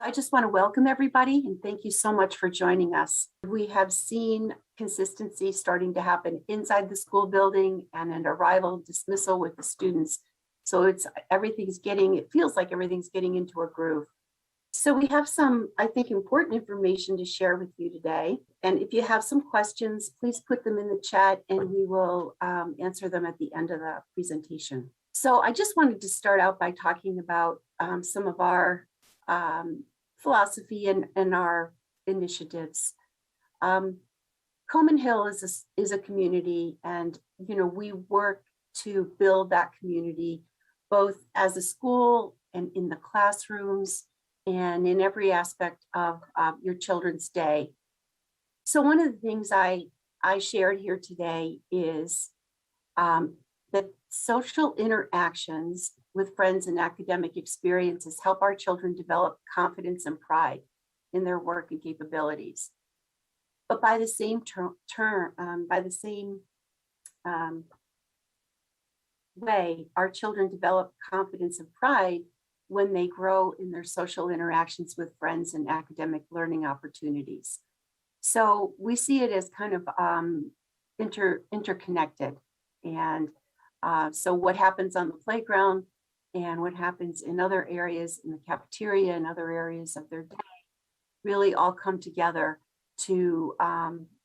I just want to welcome everybody and thank you so much for joining us. We have seen consistency starting to happen inside the school building and an arrival dismissal with the students. So it feels like everything's getting into a groove. So we have some, I think, important information to share with you today. And if you have some questions, please put them in the chat and we will answer them at the end of the presentation. So I just wanted to start out by talking about some of our philosophy and our initiatives. Coman Hill is a community, and we work to build that community both as a school and in the classrooms and in every aspect of your children's day. So one of the things I shared here today is that social interactions with friends and academic experiences help our children develop confidence and pride in their work and capabilities. But by the same way, our children develop confidence and pride when they grow in their social interactions with friends and academic learning opportunities. So we see it as kind of interconnected. And so what happens on the playground and what happens in other areas, in the cafeteria and other areas of their day, really all come together to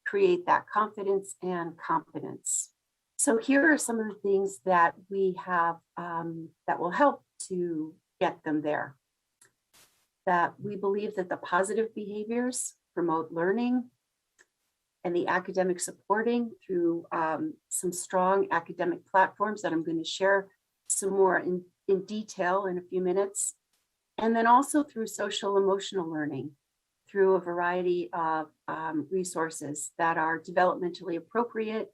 create that confidence and competence. So here are some of the things that we have that will help to get them there. That we believe that the positive behaviors promote learning and the academic supporting through some strong academic platforms that I'm going to share some more in detail in a few minutes. And then also through social emotional learning through a variety of resources that are developmentally appropriate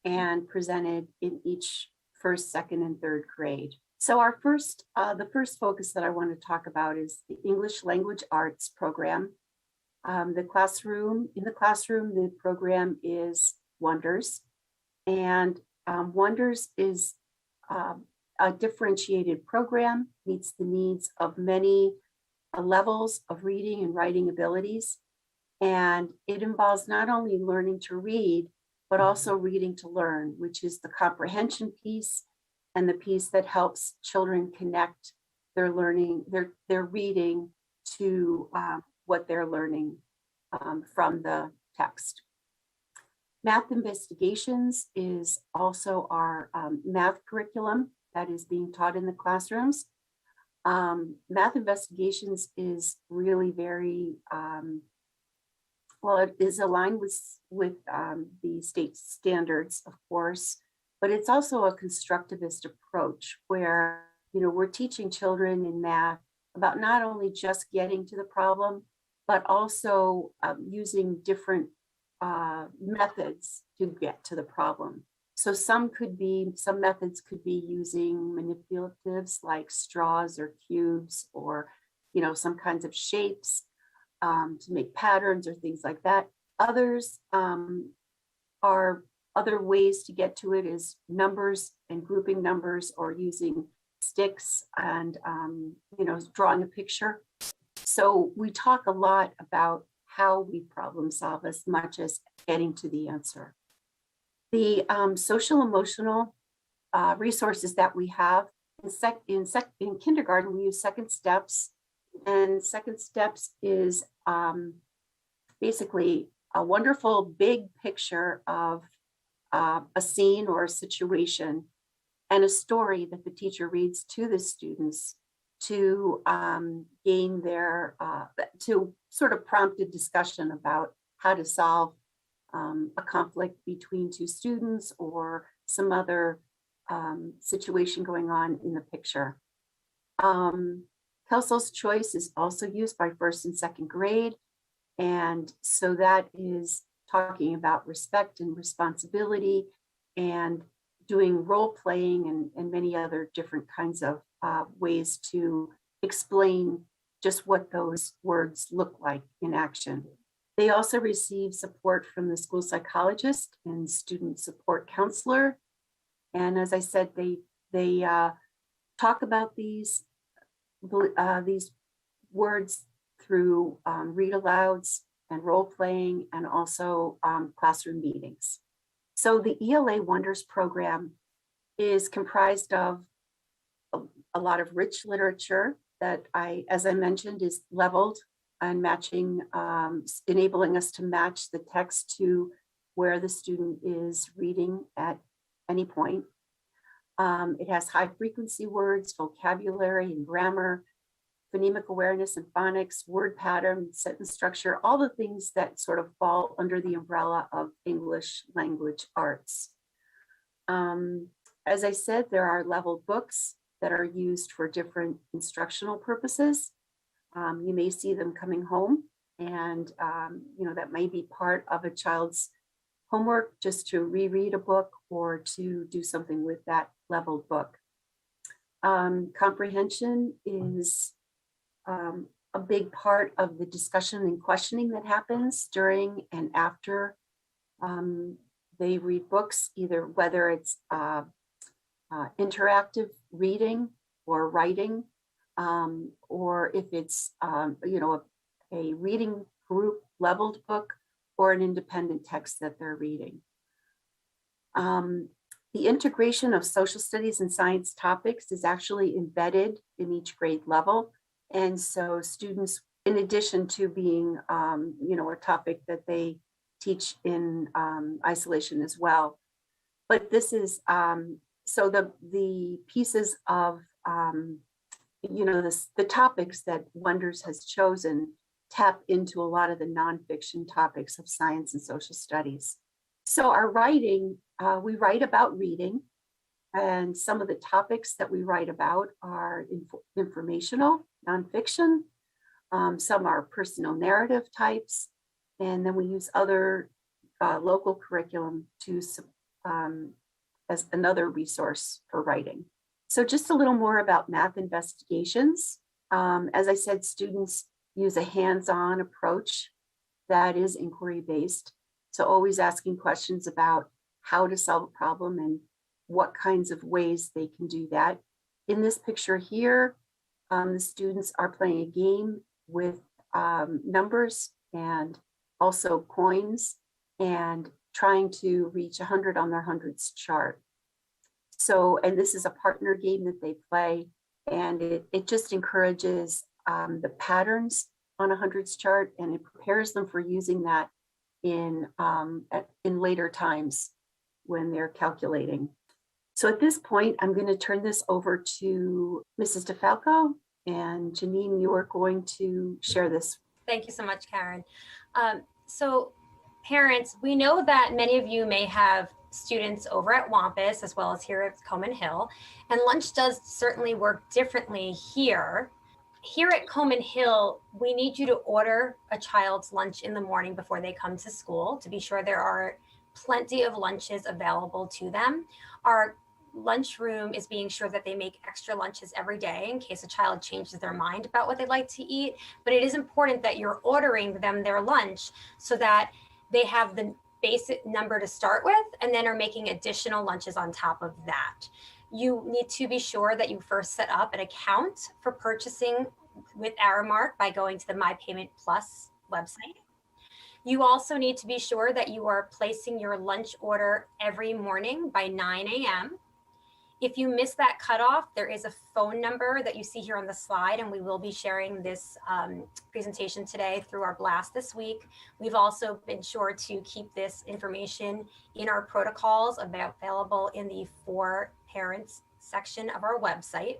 and presented in each first, second, and third grade. So our the first focus that I want to talk about is the English Language Arts program. In the classroom, the program is Wonders. And Wonders is a differentiated program, meets the needs of many levels of reading and writing abilities. And it involves not only learning to read, but also reading to learn, which is the comprehension piece and the piece that helps children connect their learning, their reading to what they're learning from the text. Math Investigations is also our math curriculum that is being taught in the classrooms. Math Investigations is really very, well, it is aligned with the state standards, of course, but it's also a constructivist approach where, we're teaching children in math about not only just getting to the problem, but also using different methods to get to the problem. So some methods could be using manipulatives like straws or cubes or, some kinds of shapes to make patterns or things like that. Others other ways to get to it is numbers and grouping numbers or using sticks and, drawing a picture. So we talk a lot about how we problem solve as much as getting to the answer. The social emotional resources that we have in kindergarten, we use Second Steps, and Second Steps is basically a wonderful big picture of a scene or a situation and a story that the teacher reads to the students to gain to sort of prompt a discussion about how to solve a conflict between two students or some other situation going on in the picture. Kelso's Choice is also used by first and second grade. And so that is talking about respect and responsibility and doing role playing and many other different kinds of ways to explain just what those words look like in action. They also receive support from the school psychologist and student support counselor. And as I said, they talk about these words through read alouds and role playing, and also classroom meetings. So the ELA Wonders program is comprised of a lot of rich literature that as I mentioned, is leveled and matching, enabling us to match the text to where the student is reading at any point. It has high frequency words, vocabulary and grammar, phonemic awareness and phonics, word pattern, sentence structure, all the things that sort of fall under the umbrella of English language arts. As I said, there are leveled books that are used for different instructional purposes. You may see them coming home, and that may be part of a child's homework, just to reread a book or to do something with that leveled book. Comprehension is a big part of the discussion and questioning that happens during and after they read books, either whether it's interactive reading or writing, or if it's a reading group leveled book or an independent text that they're reading. The integration of social studies and science topics is actually embedded in each grade level. And so students, in addition to being a topic that they teach in isolation as well. But this is, so the pieces of, the topics that Wonders has chosen tap into a lot of the nonfiction topics of science and social studies. So our writing, we write about reading, and some of the topics that we write about are informational, nonfiction. Some are personal narrative types, and then we use other local curriculum to as another resource for writing. So just a little more about math investigations. As I said, students use a hands-on approach that is inquiry-based. So always asking questions about how to solve a problem and what kinds of ways they can do that. In this picture here, the students are playing a game with numbers and also coins, and trying to reach 100 on their hundreds chart. So, and this is a partner game that they play, and it just encourages the patterns on a hundreds chart, and it prepares them for using that in later times when they're calculating. So at this point, I'm going to turn this over to Mrs. DeFalco, and Janine, you are going to share this. Thank you so much, Karen. So parents, we know that many of you may have students over at Wampus as well as here at Coman Hill, and lunch does certainly work differently here. Here at Coman Hill, we need you to order a child's lunch in the morning before they come to school to be sure there are plenty of lunches available to them. Our lunchroom is being sure that they make extra lunches every day in case a child changes their mind about what they'd like to eat. But it is important that you're ordering them their lunch so that they have the basic number to start with and then are making additional lunches on top of that. You need to be sure that you first set up an account for purchasing with Aramark by going to the My Payment Plus website. You also need to be sure that you are placing your lunch order every morning by 9 a.m. If you miss that cutoff, there is a phone number that you see here on the slide, and we will be sharing this presentation today through our blast this week. We've also been sure to keep this information in our protocols available in the For Parents section of our website.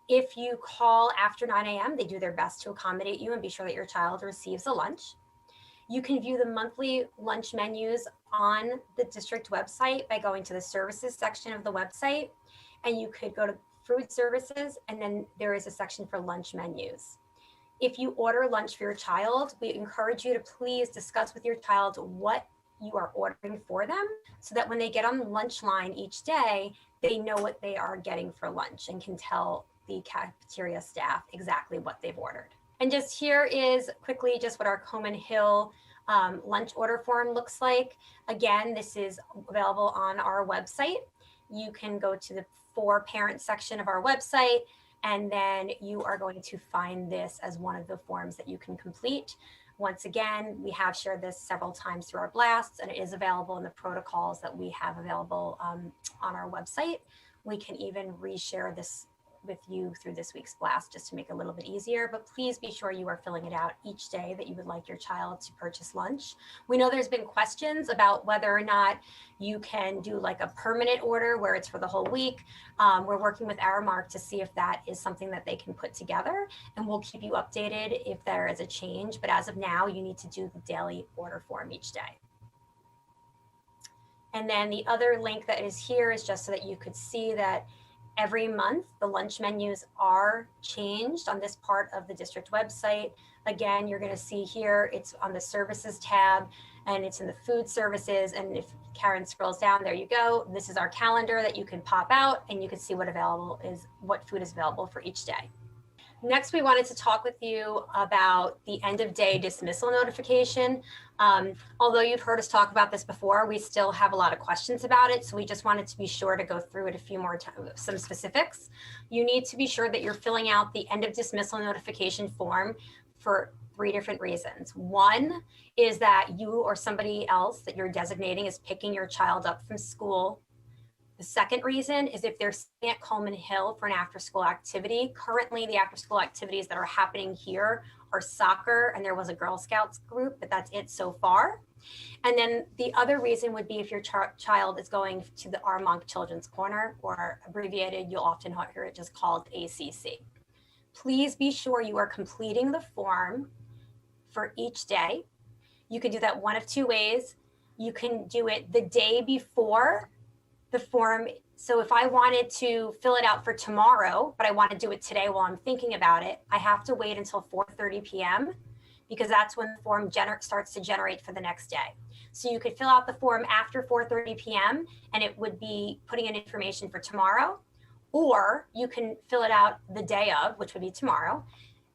If you call after 9 a.m., they do their best to accommodate you and be sure that your child receives a lunch. You can view the monthly lunch menus on the district website by going to the services section of the website, and you could go to food services, and then there is a section for lunch menus. If you order lunch for your child, we encourage you to please discuss with your child what you are ordering for them so that when they get on the lunch line each day, they know what they are getting for lunch and can tell the cafeteria staff exactly what they've ordered. And just here is quickly just what our Coman Hill lunch order form looks like. Again, this is available on our website. You can go to the For Parents section of our website, And then you are going to find this as one of the forms that you can complete. Once again, we have shared this several times through our blasts, and it is available in the protocols that we have available on our website. We can even reshare this with you through this week's blast just to make it a little bit easier, but please be sure you are filling it out each day that you would like your child to purchase lunch. We know there's been questions about whether or not you can do like a permanent order where it's for the whole week. We're working with Aramark to see if that is something that they can put together, and we'll keep you updated if there is a change. But as of now, you need to do the daily order form each day. And then the other link that is here is just so that you could see that every month the lunch menus are changed on this part of the district website. Again, you're going to see here, it's on the services tab and it's in the food services. And if Karen scrolls down, there you go. This is our calendar that you can pop out and you can see what food is available for each day. Next, we wanted to talk with you about the end of day dismissal notification. Although you've heard us talk about this before, we still have a lot of questions about it. So we just wanted to be sure to go through it a few more times, some specifics. You need to be sure that you're filling out the end of dismissal notification form for 3 different reasons. One is that you or somebody else that you're designating is picking your child up from school. The second reason is if they're staying at Coleman Hill for an after-school activity. Currently, the after-school activities that are happening here are soccer, and there was a Girl Scouts group, but that's it so far. And then the other reason would be if your child is going to the Armonk Children's Corner, or abbreviated, you'll often hear it just called ACC. Please be sure you are completing the form for each day. You can do that one of 2 ways. You can do it the day before the form. So if I wanted to fill it out for tomorrow, but I want to do it today while I'm thinking about it, I have to wait until 4:30 p.m. because that's when the form starts to generate for the next day. So you could fill out the form after 4:30 p.m. and it would be putting in information for tomorrow, or you can fill it out the day of, which would be tomorrow,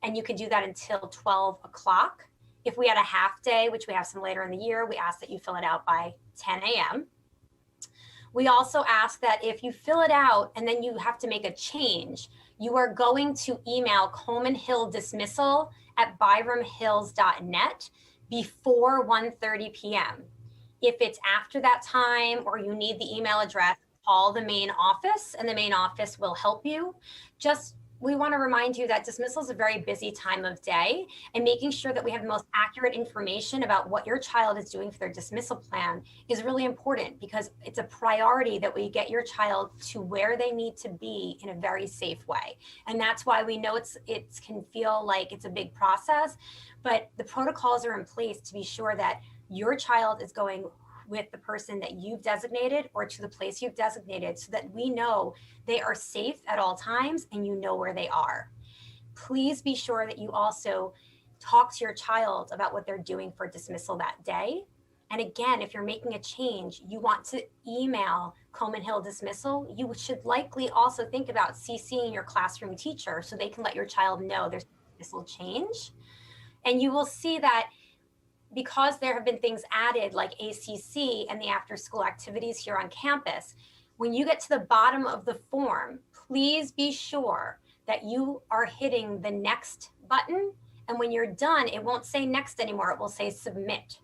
and you could do that until 12 o'clock. If we had a half day, which we have some later in the year, we ask that you fill it out by 10 a.m. We also ask that if you fill it out and then you have to make a change, you are going to email Coleman Hill dismissal at byramhills.net before 1:30 p.m. If it's after that time or you need the email address, call the main office and the main office will help you. We want to remind you that dismissal is a very busy time of day, and making sure that we have the most accurate information about what your child is doing for their dismissal plan is really important, because it's a priority that we get your child to where they need to be in a very safe way. And that's why we know it can feel like it's a big process, but the protocols are in place to be sure that your child is going with the person that you've designated or to the place you've designated, so that we know they are safe at all times and you know where they are. Please be sure that you also talk to your child about what they're doing for dismissal that day. And again, if you're making a change, you want to email Coleman Hill dismissal, you should likely also think about CCing your classroom teacher so they can let your child know there's a dismissal change. And you will see that because there have been things added like ACC and the after school activities here on campus, when you get to the bottom of the form, please be sure that you are hitting the next button. And when you're done, it won't say next anymore. It will say submit.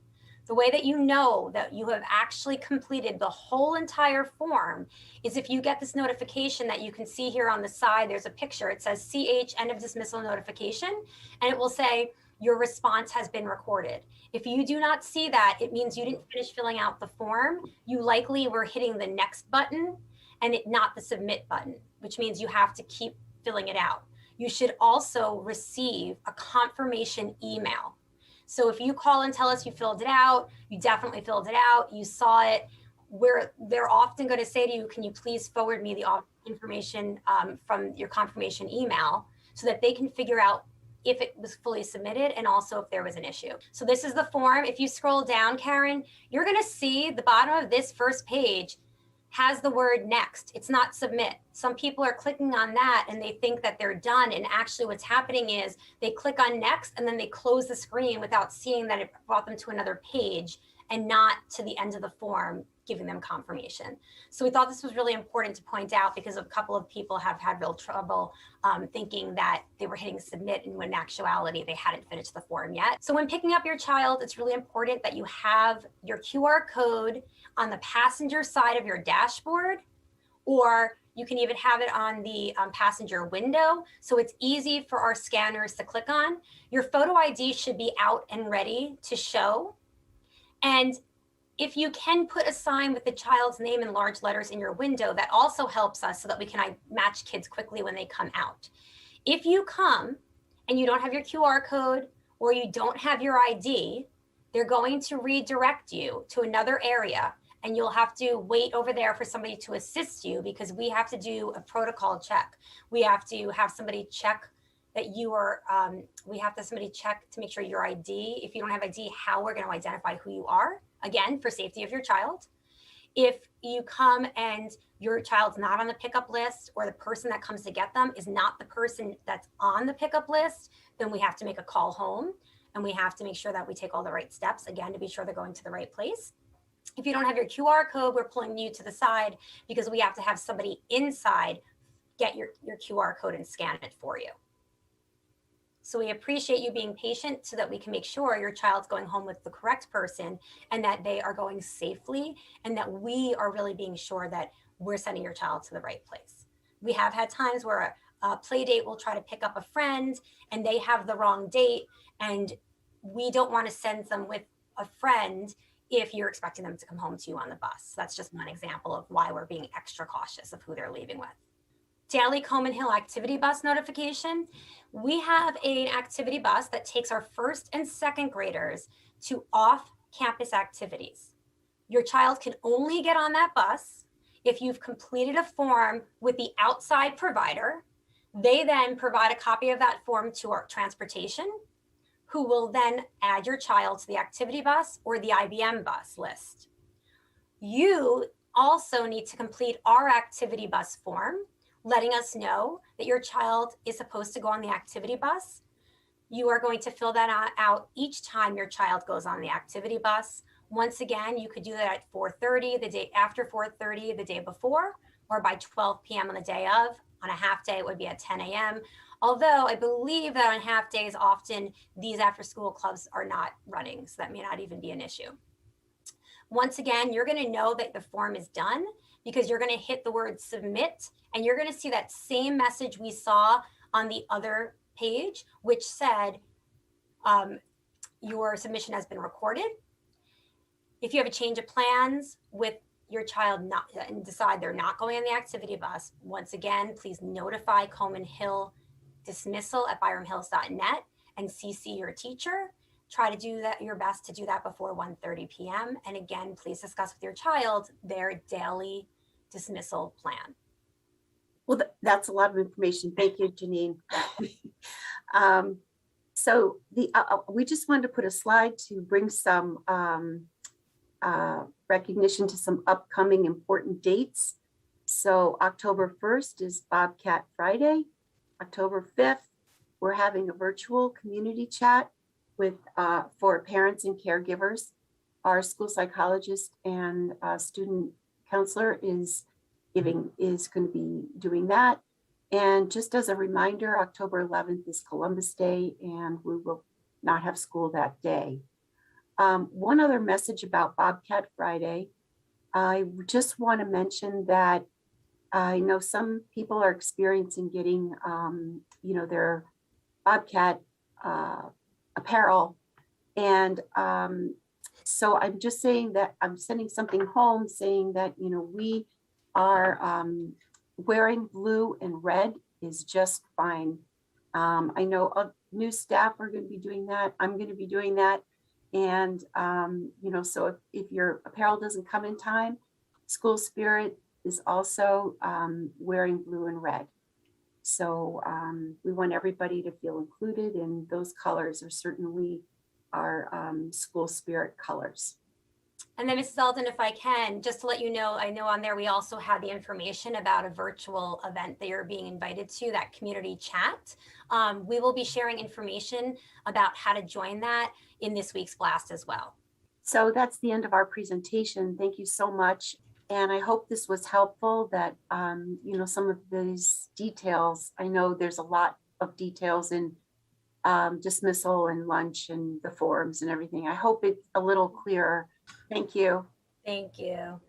The way that you know that you have actually completed the whole entire form is if you get this notification that you can see here on the side, there's a picture. It says CH end of dismissal notification, and it will say your response has been recorded. If you do not see that, it means you didn't finish filling out the form. You likely were hitting the next button and not the submit button, which means you have to keep filling it out. You should also receive a confirmation email. So if you call and tell us you filled it out, you definitely filled it out, you saw it, they're often going to say to you, can you please forward me the information from your confirmation email so that they can figure out if it was fully submitted and also if there was an issue. So this is the form. If you scroll down, Karen, you're going to see the bottom of this first page has the word next. It's not submit. Some people are clicking on that and they think that they're done. And actually what's happening is they click on next and then they close the screen without seeing that it brought them to another page and not to the end of the form giving them confirmation. So we thought this was really important to point out because a couple of people have had real trouble thinking that they were hitting submit and when in actuality they hadn't finished the form yet. So when picking up your child, it's really important that you have your QR code on the passenger side of your dashboard, or you can even have it on the passenger window. So it's easy for our scanners to click on. Your photo ID should be out and ready to show. And if you can put a sign with the child's name in large letters in your window, that also helps us so that we can match kids quickly when they come out. If you come and you don't have your QR code or you don't have your ID, they're going to redirect you to another area and you'll have to wait over there for somebody to assist you because we have to do a protocol check. We have to have somebody check that you are, we have to somebody check to make sure your ID, if you don't have ID, how we're going to identify who you are, again, for safety of your child. If you come and your child's not on the pickup list or the person that comes to get them is not the person that's on the pickup list, then we have to make a call home and we have to make sure that we take all the right steps, again, to be sure they're going to the right place. If you don't have your QR code, we're pulling you to the side because we have to have somebody inside get your QR code and scan it for you. So we appreciate you being patient so that we can make sure your child's going home with the correct person and that they are going safely and that we are really being sure that we're sending your child to the right place. We have had times where a play date will try to pick up a friend and they have the wrong date and we don't want to send them with a friend if you're expecting them to come home to you on the bus. So that's just one example of why we're being extra cautious of who they're leaving with. Daily Coman Hill activity bus notification. We have an activity bus that takes our first and second graders to off-campus activities. Your child can only get on that bus if you've completed a form with the outside provider. They then provide a copy of that form to our transportation, who will then add your child to the activity bus or the IBM bus list. You also need to complete our activity bus form, letting us know that your child is supposed to go on the activity bus. You are going to fill that out each time your child goes on the activity bus. Once again, you could do that at 4:30, the day after 4:30, the day before, or by 12 p.m. on the day of. On a half day, it would be at 10 a.m. Although I believe that on half days, often these after school clubs are not running, so that may not even be an issue. Once again, you're going to know that the form is done because you're going to hit the word submit and you're going to see that same message we saw on the other page, which said your submission has been recorded. If you have a change of plans with your child and decide they're not going on the activity bus, once again, please notify Coman Hill dismissal at byramhills.net and CC your teacher. Try to do that your best to do that before 1:30 p.m. And again, please discuss with your child their daily dismissal plan. Well, that's a lot of information. Thank you, Janine. So we just wanted to put a slide to bring some recognition to some upcoming important dates. So October 1st is Bobcat Friday. October 5th, we're having a virtual community chat with for parents and caregivers. Our school psychologist and student counselor is going to be doing that. And just as a reminder, October 11th is Columbus Day, and we will not have school that day. One other message about Bobcat Friday, I just want to mention that I know some people are experiencing getting, their Bobcat apparel. And so I'm just saying that I'm sending something home saying that, we are wearing blue and red is just fine. I know new staff are going to be doing that. I'm going to be doing that. And, so if your apparel doesn't come in time, School Spirit is also wearing blue and red. So we want everybody to feel included, and those colors are certainly our School Spirit colors. And then Mrs. Alden, if I can, just to let you know, I know on there we also have the information about a virtual event that you're being invited to, that community chat. We will be sharing information about how to join that in this week's blast as well. So that's the end of our presentation. Thank you so much. And I hope this was helpful, that, you know, some of these details, I know there's a lot of details in dismissal and lunch and the forms and everything. I hope it's a little clearer. Thank you. Thank you.